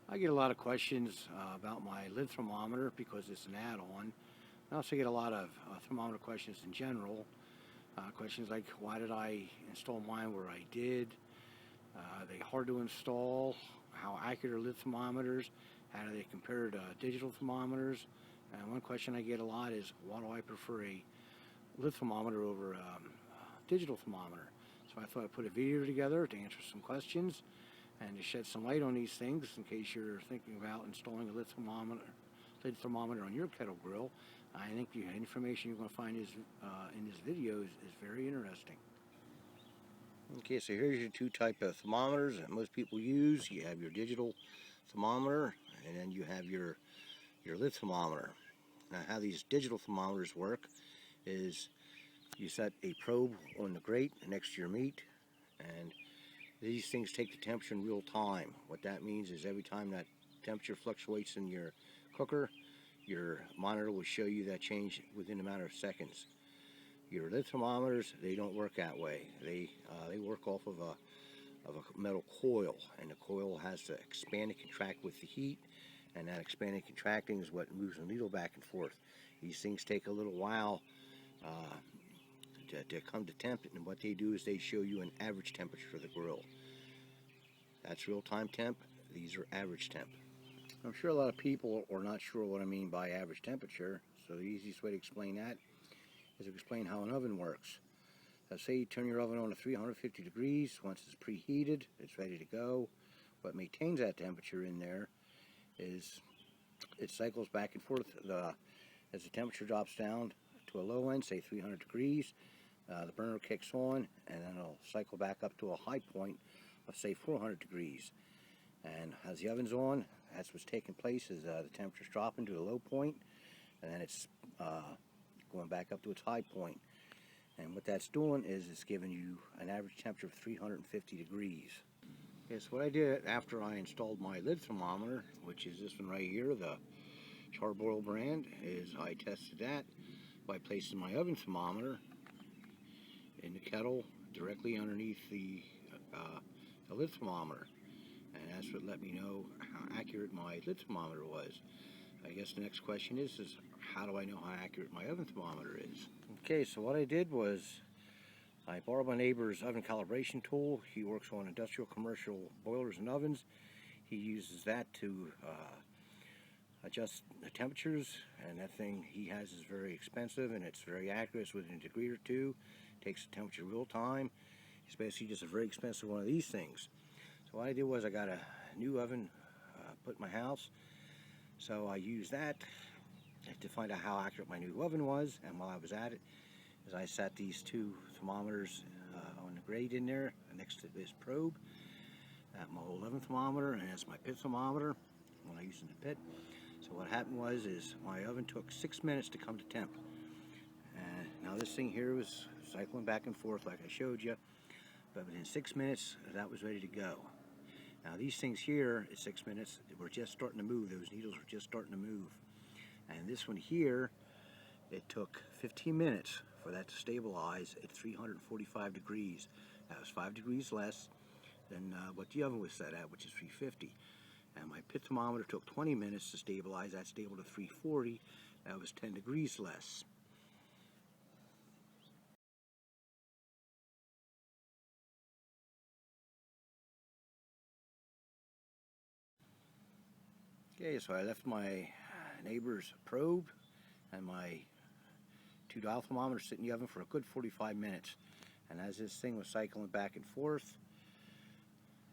I get a lot of questions about my lid thermometer because it's an add-on. I also get a lot of thermometer questions in general. Questions like, why did I install mine where I did? Are they hard to install? How accurate are lid thermometers? How do they compare to digital thermometers? And one question I get a lot is, why do I prefer a lid thermometer over a digital thermometer? So I thought I'd put a video together to answer some questions and to shed some light on these things in case you're thinking about installing a lid thermometer on your kettle grill. I think the information you're going to find in this video is very interesting. Okay, so here's your two type of thermometers that most people use. You have your digital thermometer, and then you have your lid thermometer. Now, how these digital thermometers work is you set a probe on the grate next to your meat, and these things take the temperature in real time. What that means is every time that temperature fluctuates in your cooker, your monitor will show you that change within a matter of seconds. Your lid thermometers, they don't work that way. They work off of a metal coil, and the coil has to expand and contract with the heat, and that expanding and contracting is what moves the needle back and forth. These things take a little while to come to temp, and what they do is they show you an average temperature for the grill. That's real-time temp. These are average temp. I'm sure a lot of people are not sure what I mean by average temperature, so the easiest way to explain that is to explain how an oven works. Say you turn your oven on to 350 degrees. Once it's preheated, it's ready to go. What maintains that temperature in there is it cycles back and forth as the temperature drops down to a low end, say 300 degrees. The burner kicks on, and then it'll cycle back up to a high point of say 400 degrees. And as the oven's on, that's what's taking place, is the temperature's dropping to a low point, and then it's going back up to its high point. And what that's doing is it's giving you an average temperature of 350 degrees. Okay, so what I did after I installed my lid thermometer, which is this one right here, the Charbroil brand, is I tested that by placing my oven thermometer in the kettle directly underneath the lid thermometer. And that's what let me know how accurate my lid thermometer was. I guess the next question is how do I know how accurate my oven thermometer is? Okay, so what I did was I borrowed my neighbor's oven calibration tool. He works on industrial commercial boilers and ovens. He uses that to adjust the temperatures, and that thing he has is very expensive and it's very accurate. It's within a degree or two. It takes the temperature real time. It's basically just a very expensive one of these things. So what I did was I got a new oven put in my house. So I used that to find out how accurate my new oven was, and while I was at it, is I set these two thermometers on the grate in there next to this probe. My old oven thermometer, and that's my pit thermometer when I used in the pit. So what happened was my oven took 6 minutes to come to temp. And now this thing here was cycling back and forth like I showed you, but within 6 minutes that was ready to go. Now these things here at 6 minutes were just starting to move. Those needles were just starting to move. And this one here, it took 15 minutes for that to stabilize at 345 degrees. That was 5 degrees less than what the oven was set at, which is 350. And my pit thermometer took 20 minutes to stabilize. That stable to 340. That was 10 degrees less. Okay, so I left my neighbor's probe and my 2-dial thermometer sit in the oven for a good 45 minutes. And as this thing was cycling back and forth,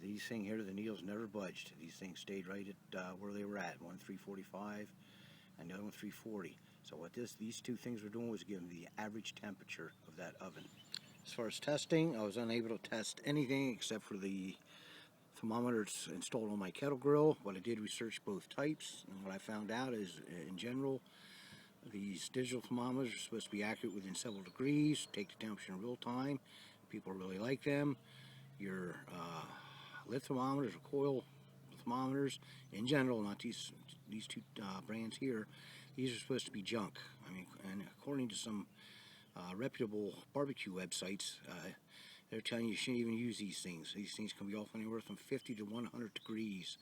these things here, the needles never budged. These things stayed right at where they were at, one 345 and the other one 340. So what these two things were doing was giving the average temperature of that oven. As far as testing, I was unable to test anything except for the thermometers installed on my kettle grill. What I did, research both types, and what I found out is, in general, these digital thermometers are supposed to be accurate within several degrees, take the temperature in real time. People really like them. Your lid thermometers or coil thermometers, in general, not these two brands here, these are supposed to be junk. I mean, and according to some reputable barbecue websites, they're telling you shouldn't even use these things. These things can be off anywhere from 50 to 100 degrees.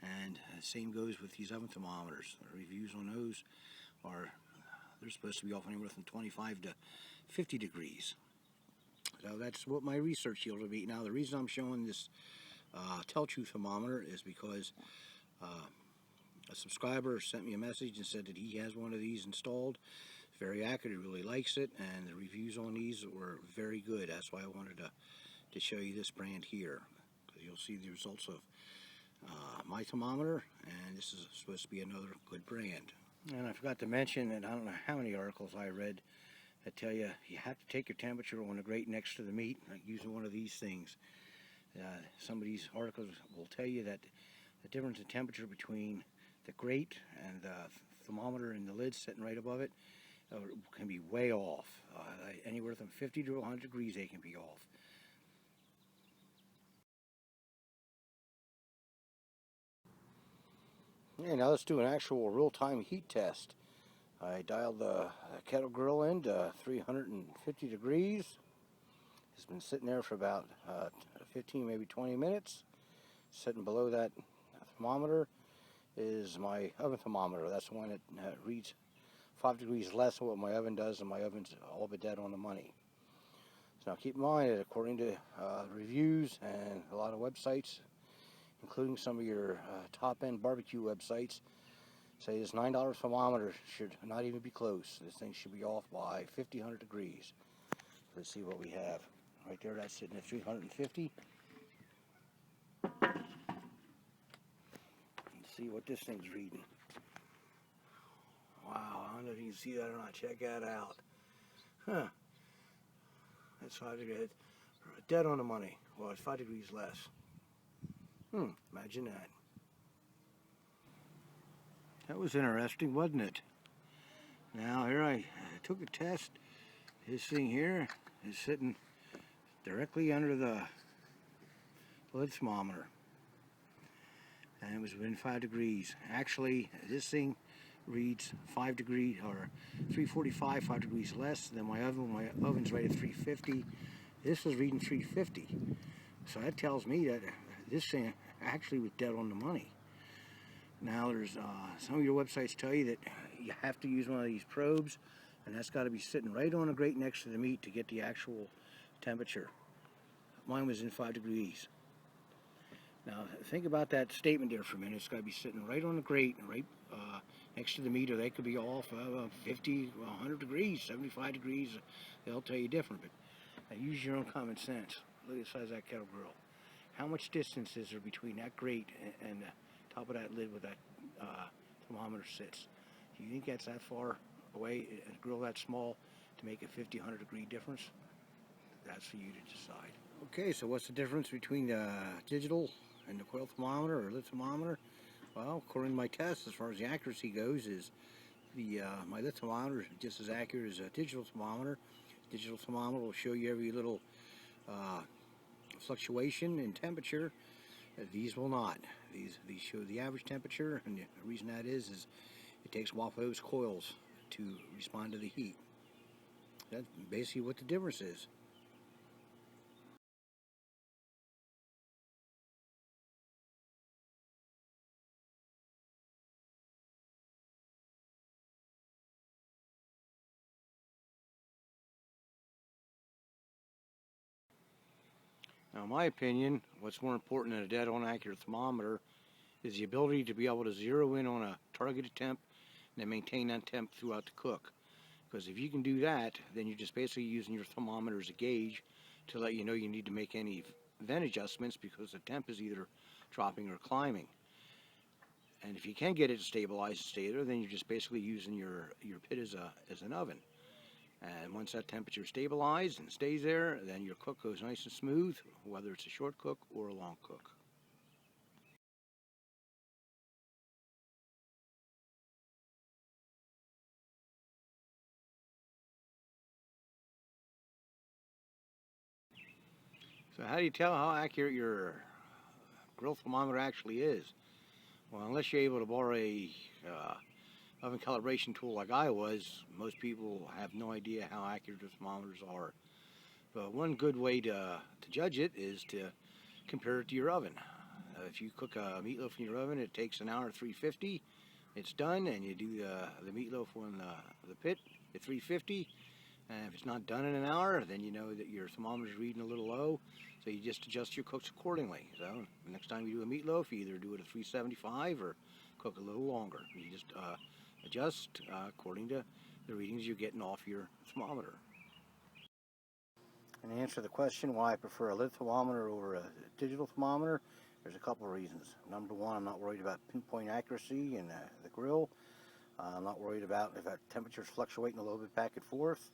And the same goes with these oven thermometers. The reviews on those are, they're supposed to be off anywhere from 25 to 50 degrees. So that's what my research yielded me. Now the reason I'm showing this Tell-Truth thermometer is because a subscriber sent me a message and said that he has one of these installed. It's very accurate, he really likes it, and the reviews on these were very good. That's why I wanted to show you this brand here, because you'll see the results of my thermometer, and this is supposed to be another good brand. And I forgot to mention that I don't know how many articles I read that tell you have to take your temperature on the grate next to the meat, like using one of these things. Some of these articles will tell you that the difference in temperature between the grate and the thermometer and the lid sitting right above it can be way off. Anywhere from 50 to 100 degrees they can be off. Okay, now let's do an actual real-time heat test. I dialed the kettle grill in to 350 degrees. It's been sitting there for about 15, maybe 20 minutes. Sitting below that thermometer is my oven thermometer. That's the one that reads 5 degrees less than what my oven does, and my oven's all but dead on the money. So now keep in mind that according to reviews and a lot of websites, including some of your top-end barbecue websites, say this $9 thermometer should not even be close. This thing should be off by 50, 100 degrees. Let's see what we have. Right there, that's sitting at 350. Let's see what this thing's reading. Wow, I don't know if you can see that or not. Check that out. Huh. That's 5 degrees. Dead on the money. Well, it's 5 degrees less. Imagine that. That was interesting, wasn't it? Now, here I took a test. This thing here is sitting directly under the lid thermometer. And it was within 5 degrees. Actually, this thing reads 5 degrees, or 345, 5 degrees less than my oven. My oven's right at 350. This was reading 350. So that tells me that this thing actually was dead on the money. Now there's some of your websites tell you that you have to use one of these probes, and that's got to be sitting right on the grate next to the meat to get the actual temperature. Mine was in 5 degrees. Now think about that statement there for a minute. It's got to be sitting right on the grate, right next to the meat, or they could be off 50, 100 degrees, 75 degrees. They'll tell you different, but use your own common sense. Look at the size of that kettle grill. How much distance is there between that grate and the top of that lid where that thermometer sits? Do you think that's that far away, a grill that small, to make a 50, 100 degree difference? That's for you to decide. Okay, so what's the difference between the digital and the coil thermometer or lid thermometer? Well, according to my test, as far as the accuracy goes, is my lid thermometer is just as accurate as a digital thermometer. Digital thermometer will show you every little fluctuation in temperature. These will not. These show the average temperature, and the reason that is it takes a while for those coils to respond to the heat. That's basically what the difference is. Now, in my opinion, what's more important than a dead-on accurate thermometer is the ability to be able to zero in on a targeted temp and then maintain that temp throughout the cook. Because if you can do that, then you're just basically using your thermometer as a gauge to let you know you need to make any vent adjustments because the temp is either dropping or climbing. And if you can get it to stabilize and stay there, then you're just basically using your pit as an oven. And once that temperature stabilizes and stays there, then your cook goes nice and smooth, whether it's a short cook or a long cook. So how do you tell how accurate your grill thermometer actually is? Well, unless you're able to borrow a oven calibration tool like I was, most people have no idea how accurate the thermometers are. But one good way to judge it is to compare it to your oven. If you cook a meatloaf in your oven, it takes an hour at 350. It's done, and you do the meatloaf on the pit at 350. And if it's not done in an hour, then you know that your thermometer is reading a little low, so you just adjust your cooks accordingly. So the next time you do a meatloaf, you either do it at 375 or cook a little longer. You just adjust according to the readings you're getting off your thermometer. And to answer the question why I prefer a lid thermometer over a digital thermometer, there's a couple of reasons. Number one, I'm not worried about pinpoint accuracy in the grill. I'm not worried about if that temperature's fluctuating a little bit back and forth.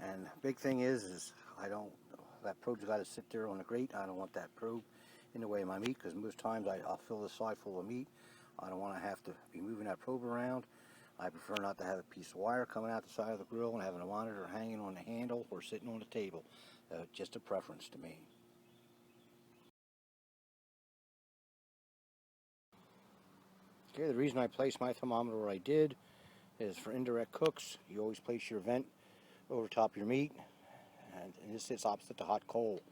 And the big thing is that probe's got to sit there on the grate. I don't want that probe in the way of my meat, because most times I'll fill this side full of meat. I don't want to have to be moving that probe around. I prefer not to have a piece of wire coming out the side of the grill and having a monitor hanging on the handle or sitting on the table. Just a preference to me. Okay, the reason I placed my thermometer where I did is for indirect cooks. You always place your vent over top of your meat, and this sits opposite the hot coal.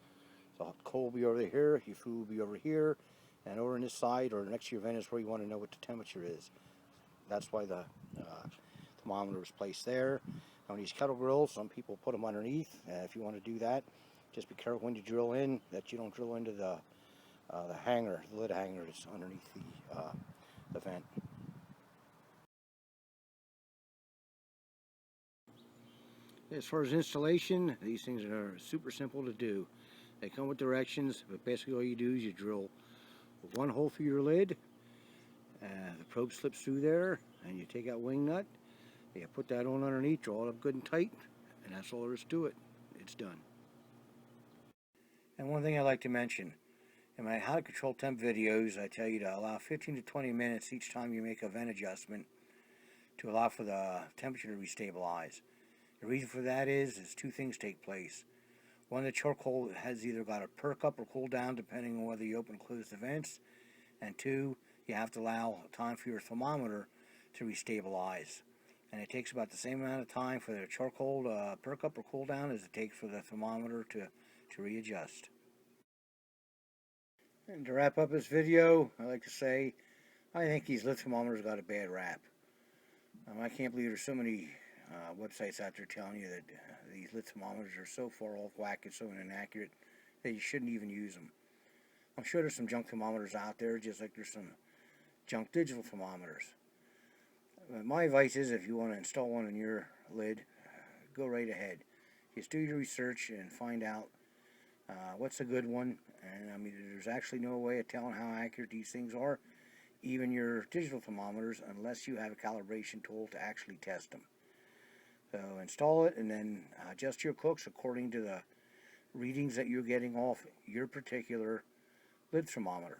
So hot coal will be over here, your food will be over here, and over on this side or next to your vent is where you want to know what the temperature is. That's why the thermometer is placed there. On these kettle grills, some people put them underneath. If you want to do that, just be careful when you drill in that you don't drill into the hanger, the lid hanger that's underneath the vent. As far as installation, these things are super simple to do. They come with directions, but basically all you do is you drill one hole through your lid, the probe slips through there, and you take out wing nut, you put that on underneath, draw it up good and tight, and that's all there is to it. It's done. And one thing I like to mention, in my how to control temp videos, I tell you to allow 15 to 20 minutes each time you make a vent adjustment to allow for the temperature to restabilize. The reason for that is two things take place. One, the charcoal has either got to perk up or cool down depending on whether you open or close the vents. And two, you have to allow time for your thermometer to restabilize. And it takes about the same amount of time for the charcoal to perk up or cool down as it takes for the thermometer to readjust. And to wrap up this video, I like to say, I think these lid thermometers got a bad rap. I can't believe there's so many websites out there telling you that these lid thermometers are so far off whack and so inaccurate that you shouldn't even use them. I'm sure there's some junk thermometers out there, just like there's some junk digital thermometers. My advice is, if you want to install one in your lid, go right ahead. Just do your research and find out what's a good one. And I mean, there's actually no way of telling how accurate these things are, even your digital thermometers, unless you have a calibration tool to actually test them. So install it and then adjust your cooks according to the readings that you're getting off your particular lid thermometer.